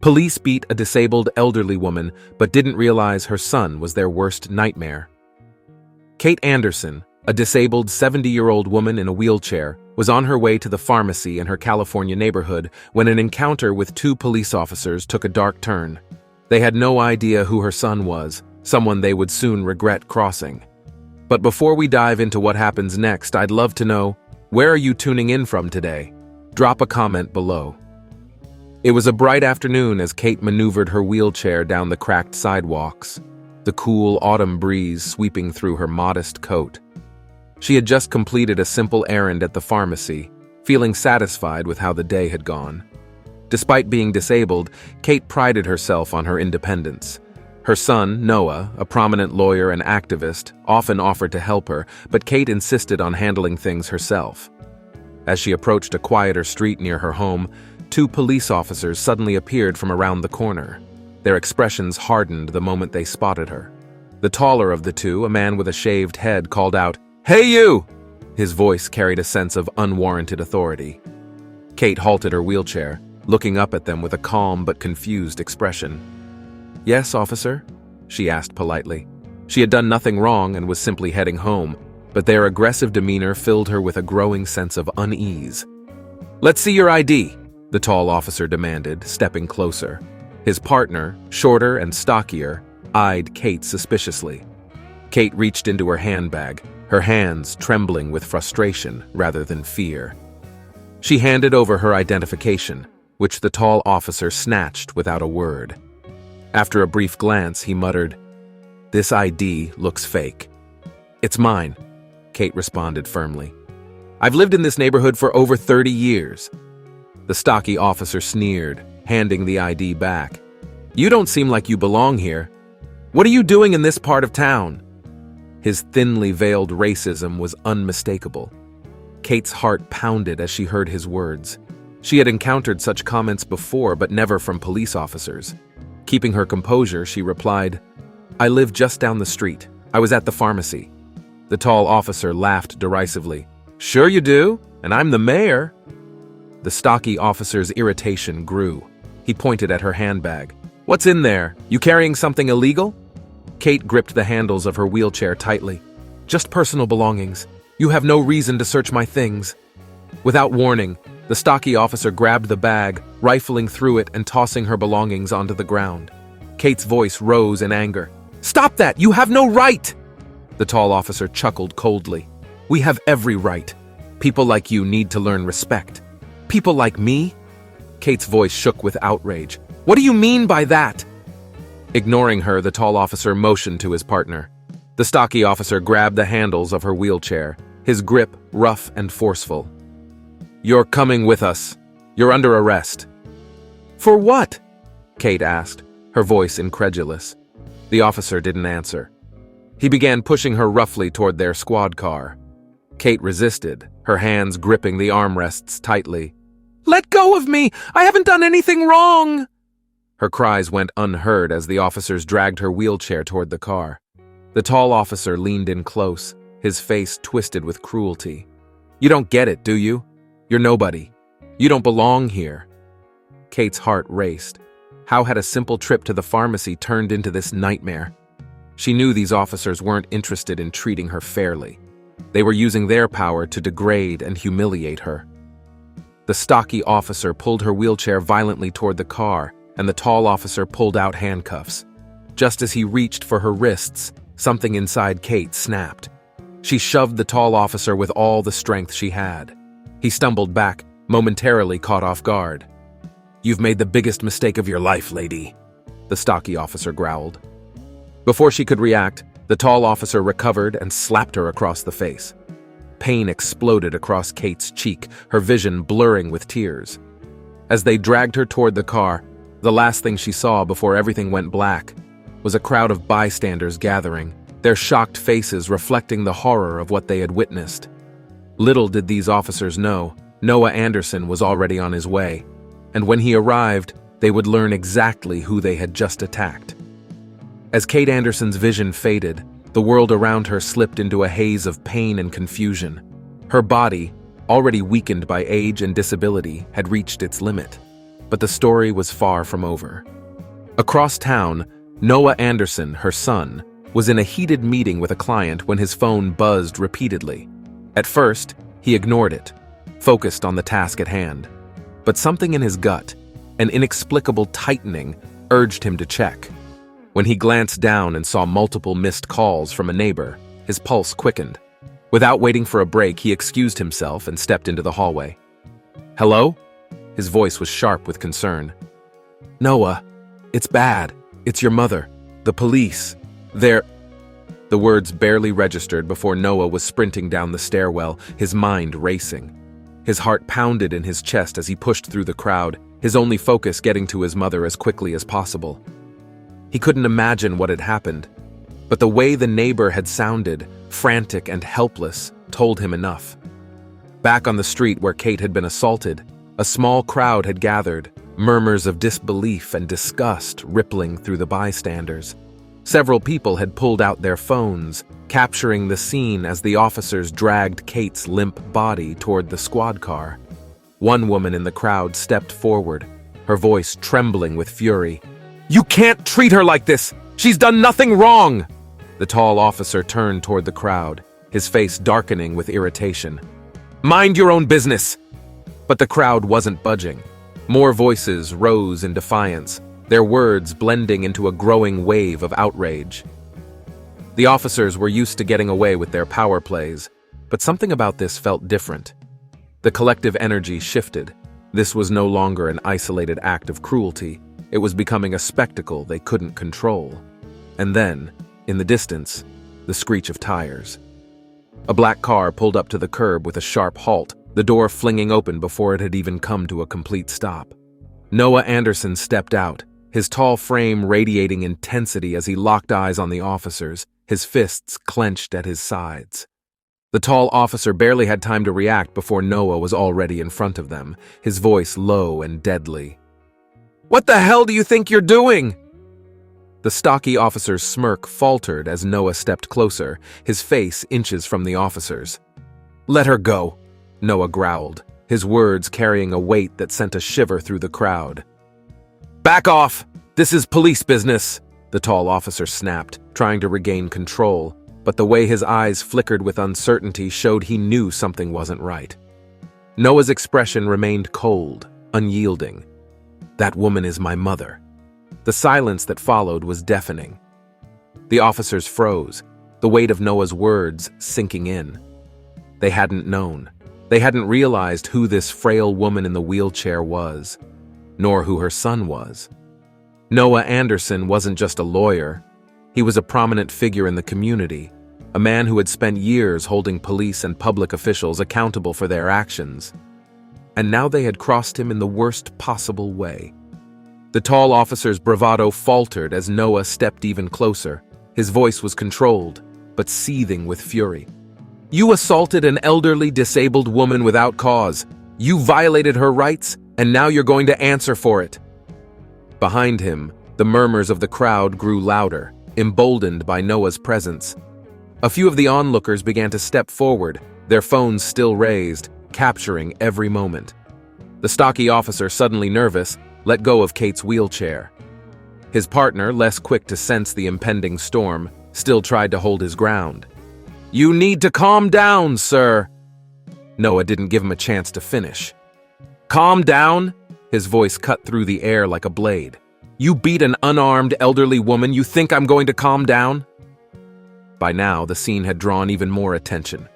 Police beat a disabled elderly woman but didn't realize her son was their worst nightmare. Kate Anderson, a disabled 70-year-old woman in a wheelchair, was on her way to the pharmacy in her California neighborhood when an encounter with two police officers took a dark turn. They had no idea who her son was, someone they would soon regret crossing. But before we dive into what happens next, I'd love to know, where are you tuning in from today? Drop a comment below. It was a bright afternoon as Kate maneuvered her wheelchair down the cracked sidewalks, the cool autumn breeze sweeping through her modest coat. She had just completed a simple errand at the pharmacy, feeling satisfied with how the day had gone. Despite being disabled, Kate prided herself on her independence. Her son, Noah, a prominent lawyer and activist, often offered to help her, but Kate insisted on handling things herself. As she approached a quieter street near her home, two police officers suddenly appeared from around the corner. Their expressions hardened the moment they spotted her. The taller of the two, a man with a shaved head, called out, "Hey you!" His voice carried a sense of unwarranted authority. Kate halted her wheelchair, looking up at them with a calm but confused expression. "Yes, officer?" she asked politely. She had done nothing wrong and was simply heading home, but their aggressive demeanor filled her with a growing sense of unease. "Let's see your ID," the tall officer demanded, stepping closer. His partner, shorter and stockier, eyed Kate suspiciously. Kate reached into her handbag, her hands trembling with frustration rather than fear. She handed over her identification, which the tall officer snatched without a word. After a brief glance, he muttered, "This ID looks fake." "It's mine," Kate responded firmly. "I've lived in this neighborhood for over 30 years. The stocky officer sneered, handing the ID back. "You don't seem like you belong here. What are you doing in this part of town?" His thinly veiled racism was unmistakable. Kate's heart pounded as she heard his words. She had encountered such comments before, but never from police officers. Keeping her composure, she replied, "I live just down the street. I was at the pharmacy." The tall officer laughed derisively. "Sure you do, and I'm the mayor." The stocky officer's irritation grew. He pointed at her handbag. "What's in there? You carrying something illegal?" Kate gripped the handles of her wheelchair tightly. "Just personal belongings. You have no reason to search my things." Without warning, the stocky officer grabbed the bag, rifling through it and tossing her belongings onto the ground. Kate's voice rose in anger. "Stop that! You have no right!" The tall officer chuckled coldly. "We have every right. People like you need to learn respect." "People like me?" Kate's voice shook with outrage. "What do you mean by that?" Ignoring her, the tall officer motioned to his partner. The stocky officer grabbed the handles of her wheelchair, his grip rough and forceful. "You're coming with us. You're under arrest." "For what?" Kate asked, her voice incredulous. The officer didn't answer. He began pushing her roughly toward their squad car. Kate resisted, her hands gripping the armrests tightly. "Let go of me! I haven't done anything wrong!" Her cries went unheard as the officers dragged her wheelchair toward the car. The tall officer leaned in close, his face twisted with cruelty. "You don't get it, do you? You're nobody. You don't belong here." Kate's heart raced. How had a simple trip to the pharmacy turned into this nightmare? She knew these officers weren't interested in treating her fairly. They were using their power to degrade and humiliate her. The stocky officer pulled her wheelchair violently toward the car, and the tall officer pulled out handcuffs. Just as he reached for her wrists, something inside Kate snapped. She shoved the tall officer with all the strength she had. He stumbled back, momentarily caught off guard. "You've made the biggest mistake of your life, lady," the stocky officer growled. Before she could react, the tall officer recovered and slapped her across the face. Pain exploded across Kate's cheek, her vision blurring with tears. As they dragged her toward the car, the last thing she saw before everything went black was a crowd of bystanders gathering, their shocked faces reflecting the horror of what they had witnessed. Little did these officers know, Noah Anderson was already on his way, and when he arrived, they would learn exactly who they had just attacked. As Kate Anderson's vision faded, the world around her slipped into a haze of pain and confusion. Her body, already weakened by age and disability, had reached its limit. But the story was far from over. Across town, Noah Anderson, her son, was in a heated meeting with a client when his phone buzzed repeatedly. At first, he ignored it, focused on the task at hand. But something in his gut, an inexplicable tightening, urged him to check. When he glanced down and saw multiple missed calls from a neighbor, his pulse quickened. Without waiting for a break, he excused himself and stepped into the hallway. "Hello?" His voice was sharp with concern. "Noah, it's bad. It's your mother. The police. They're—" The words barely registered before Noah was sprinting down the stairwell, his mind racing. His heart pounded in his chest as he pushed through the crowd, his only focus getting to his mother as quickly as possible. He couldn't imagine what had happened, but the way the neighbor had sounded, frantic and helpless, told him enough. Back on the street where Kate had been assaulted, a small crowd had gathered, murmurs of disbelief and disgust rippling through the bystanders. Several people had pulled out their phones, capturing the scene as the officers dragged Kate's limp body toward the squad car. One woman in the crowd stepped forward, her voice trembling with fury. "You can't treat her like this! She's done nothing wrong!" The tall officer turned toward the crowd, his face darkening with irritation. "Mind your own business!" But the crowd wasn't budging. More voices rose in defiance, their words blending into a growing wave of outrage. The officers were used to getting away with their power plays, but something about this felt different. The collective energy shifted. This was no longer an isolated act of cruelty. It was becoming a spectacle they couldn't control. And then, in the distance, the screech of tires. A black car pulled up to the curb with a sharp halt, the door flinging open before it had even come to a complete stop. Noah Anderson stepped out, his tall frame radiating intensity as he locked eyes on the officers, his fists clenched at his sides. The tall officer barely had time to react before Noah was already in front of them, his voice low and deadly. "What the hell do you think you're doing?" The stocky officer's smirk faltered as Noah stepped closer, his face inches from the officer's. "Let her go," Noah growled, his words carrying a weight that sent a shiver through the crowd. "Back off! This is police business," the tall officer snapped, trying to regain control, but the way his eyes flickered with uncertainty showed he knew something wasn't right. Noah's expression remained cold, unyielding. "That woman is my mother." The silence that followed was deafening. The officers froze, the weight of Noah's words sinking in. They hadn't known. They hadn't realized who this frail woman in the wheelchair was, nor who her son was. Noah Anderson wasn't just a lawyer. He was a prominent figure in the community, a man who had spent years holding police and public officials accountable for their actions. And now they had crossed him in the worst possible way. The tall officer's bravado faltered as Noah stepped even closer. His voice was controlled, but seething with fury. "You assaulted an elderly, disabled woman without cause. You violated her rights, and now you're going to answer for it." Behind him, the murmurs of the crowd grew louder, emboldened by Noah's presence. A few of the onlookers began to step forward, their phones still raised, capturing every moment. The stocky officer, suddenly nervous, let go of Kate's wheelchair. His partner, less quick to sense the impending storm, still tried to hold his ground. "You need to calm down, sir." Noah didn't give him a chance to finish. "Calm down?" His voice cut through the air like a blade. "You beat an unarmed elderly woman. You think I'm going to calm down?" By now, the scene had drawn even more attention.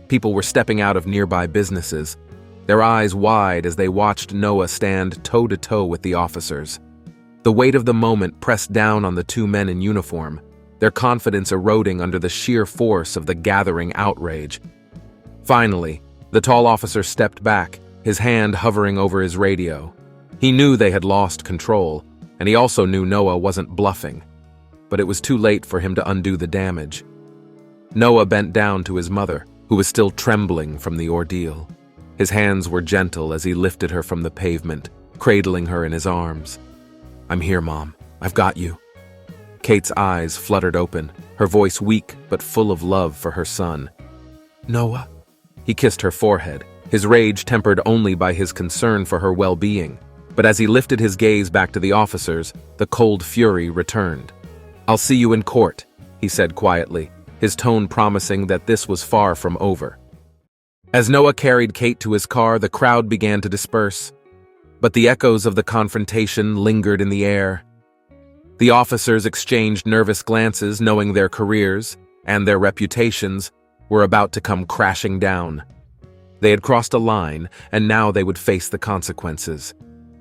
People were stepping out of nearby businesses, their eyes wide as they watched Noah stand toe-to-toe with the officers. The weight of the moment pressed down on the two men in uniform, their confidence eroding under the sheer force of the gathering outrage. Finally, the tall officer stepped back, his hand hovering over his radio. He knew they had lost control, and he also knew Noah wasn't bluffing. But it was too late for him to undo the damage. Noah bent down to his mother, who was still trembling from the ordeal. His hands were gentle as he lifted her from the pavement, cradling her in his arms. "I'm here, Mom. I've got you." Kate's eyes fluttered open, her voice weak but full of love for her son. "Noah?" He kissed her forehead, his rage tempered only by his concern for her well-being. But as he lifted his gaze back to the officers, the cold fury returned. "I'll see you in court," he said quietly, his tone promising that this was far from over. As Noah carried Kate to his car, the crowd began to disperse. But the echoes of the confrontation lingered in the air. The officers exchanged nervous glances, knowing their careers and their reputations were about to come crashing down. They had crossed a line, and now they would face the consequences.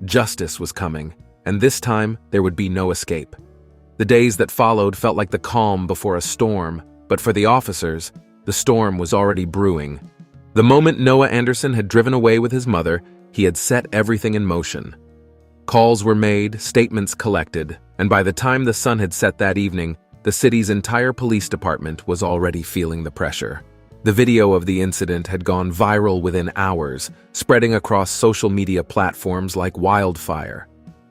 Justice was coming, and this time there would be no escape. The days that followed felt like the calm before a storm, but for the officers, the storm was already brewing. The moment Noah Anderson had driven away with his mother, he had set everything in motion. Calls were made, statements collected, and by the time the sun had set that evening, the city's entire police department was already feeling the pressure. The video of the incident had gone viral within hours, spreading across social media platforms like wildfire.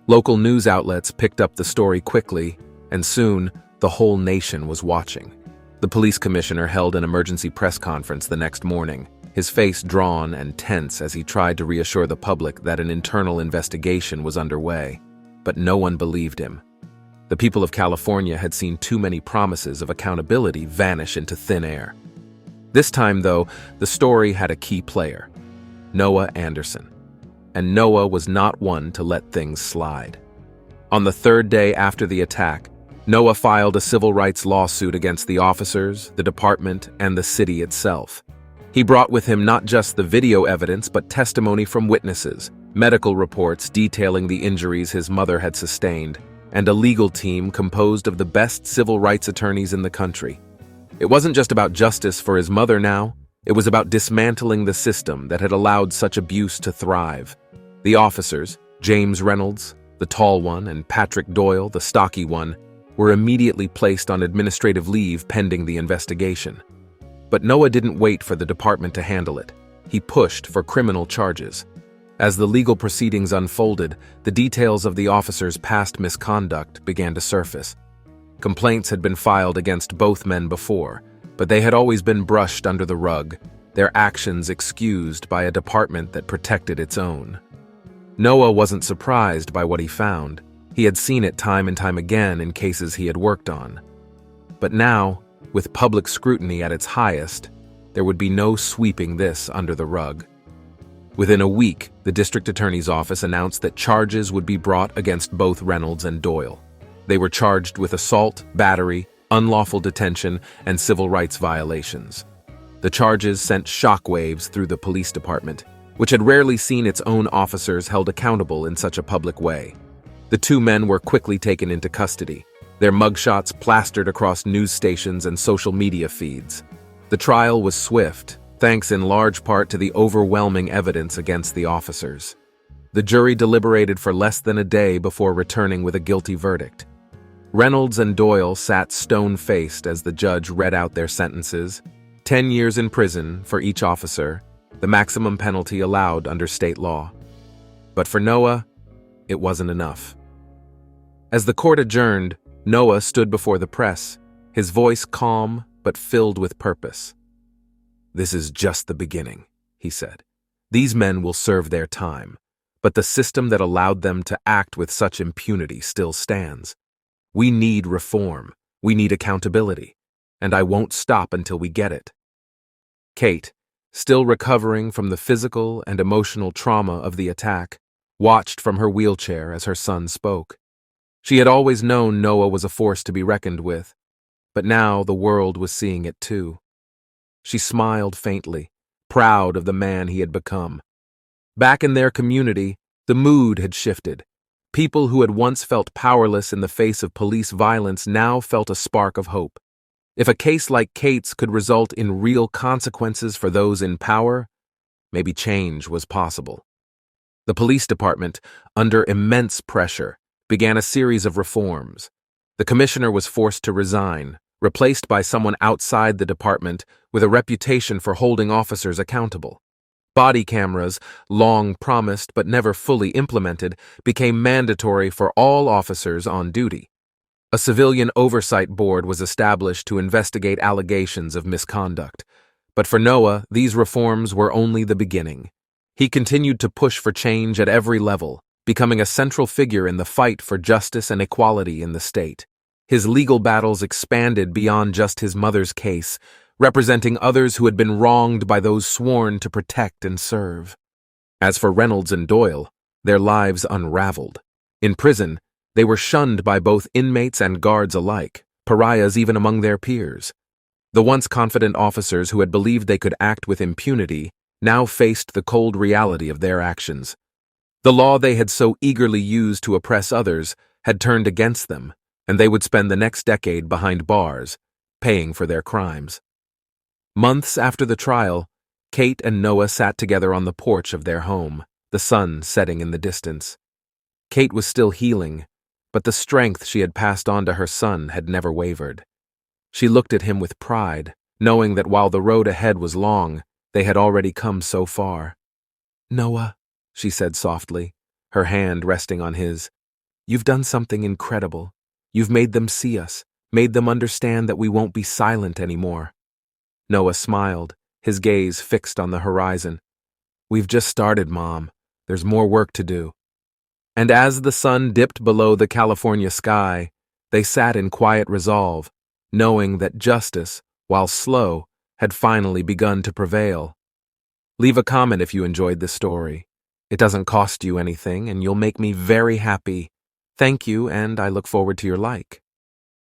Local news outlets picked up the story quickly, and soon, the whole nation was watching. The police commissioner held an emergency press conference the next morning, his face drawn and tense as he tried to reassure the public that an internal investigation was underway. But no one believed him. The people of California had seen too many promises of accountability vanish into thin air. This time, though, the story had a key player, Noah Anderson. And Noah was not one to let things slide. On the third day after the attack, Noah filed a civil rights lawsuit against the officers, the department, and the city itself. He brought with him not just the video evidence, but testimony from witnesses, medical reports detailing the injuries his mother had sustained, and a legal team composed of the best civil rights attorneys in the country. It wasn't just about justice for his mother now, it was about dismantling the system that had allowed such abuse to thrive. The officers, James Reynolds, the tall one, and Patrick Doyle, the stocky one, were immediately placed on administrative leave pending the investigation. But Noah didn't wait for the department to handle it. He pushed for criminal charges. As the legal proceedings unfolded, the details of the officers' past misconduct began to surface. Complaints had been filed against both men before, but they had always been brushed under the rug, their actions excused by a department that protected its own. Noah wasn't surprised by what he found. He had seen it time and time again in cases he had worked on. But now, with public scrutiny at its highest, there would be no sweeping this under the rug. Within a week, the district attorney's office announced that charges would be brought against both Reynolds and Doyle. They were charged with assault, battery, unlawful detention, and civil rights violations. The charges sent shockwaves through the police department, which had rarely seen its own officers held accountable in such a public way. The two men were quickly taken into custody, their mugshots plastered across news stations and social media feeds. The trial was swift, thanks in large part to the overwhelming evidence against the officers. The jury deliberated for less than a day before returning with a guilty verdict. Reynolds and Doyle sat stone-faced as the judge read out their sentences, 10 years in prison for each officer, the maximum penalty allowed under state law. But for Noah, it wasn't enough. As the court adjourned, Noah stood before the press, his voice calm but filled with purpose. "This is just the beginning," he said. "These men will serve their time, but the system that allowed them to act with such impunity still stands. We need reform, we need accountability, and I won't stop until we get it." Kate, still recovering from the physical and emotional trauma of the attack, watched from her wheelchair as her son spoke. She had always known Noah was a force to be reckoned with, but now the world was seeing it too. She smiled faintly, proud of the man he had become. Back in their community, the mood had shifted. People who had once felt powerless in the face of police violence now felt a spark of hope. If a case like Kate's could result in real consequences for those in power, maybe change was possible. The police department, under immense pressure, began a series of reforms. The commissioner was forced to resign, replaced by someone outside the department with a reputation for holding officers accountable. Body cameras, long promised but never fully implemented, became mandatory for all officers on duty. A civilian oversight board was established to investigate allegations of misconduct. But for Noah, these reforms were only the beginning. He continued to push for change at every level, becoming a central figure in the fight for justice and equality in the state. His legal battles expanded beyond just his mother's case, representing others who had been wronged by those sworn to protect and serve. As for Reynolds and Doyle, their lives unraveled. In prison, they were shunned by both inmates and guards alike, pariahs even among their peers. The once confident officers who had believed they could act with impunity now faced the cold reality of their actions. The law they had so eagerly used to oppress others had turned against them, and they would spend the next decade behind bars, paying for their crimes. Months after the trial, Kate and Noah sat together on the porch of their home, the sun setting in the distance. Kate was still healing, but the strength she had passed on to her son had never wavered. She looked at him with pride, knowing that while the road ahead was long, they had already come so far. "Noah," she said softly, her hand resting on his, "you've done something incredible. You've made them see us, made them understand that we won't be silent anymore." Noah smiled, his gaze fixed on the horizon. "We've just started, Mom. There's more work to do." And as the sun dipped below the California sky, they sat in quiet resolve, knowing that justice, while slow, had finally begun to prevail. Leave a comment if you enjoyed this story. It doesn't cost you anything, and you'll make me very happy. Thank you, and I look forward to your like.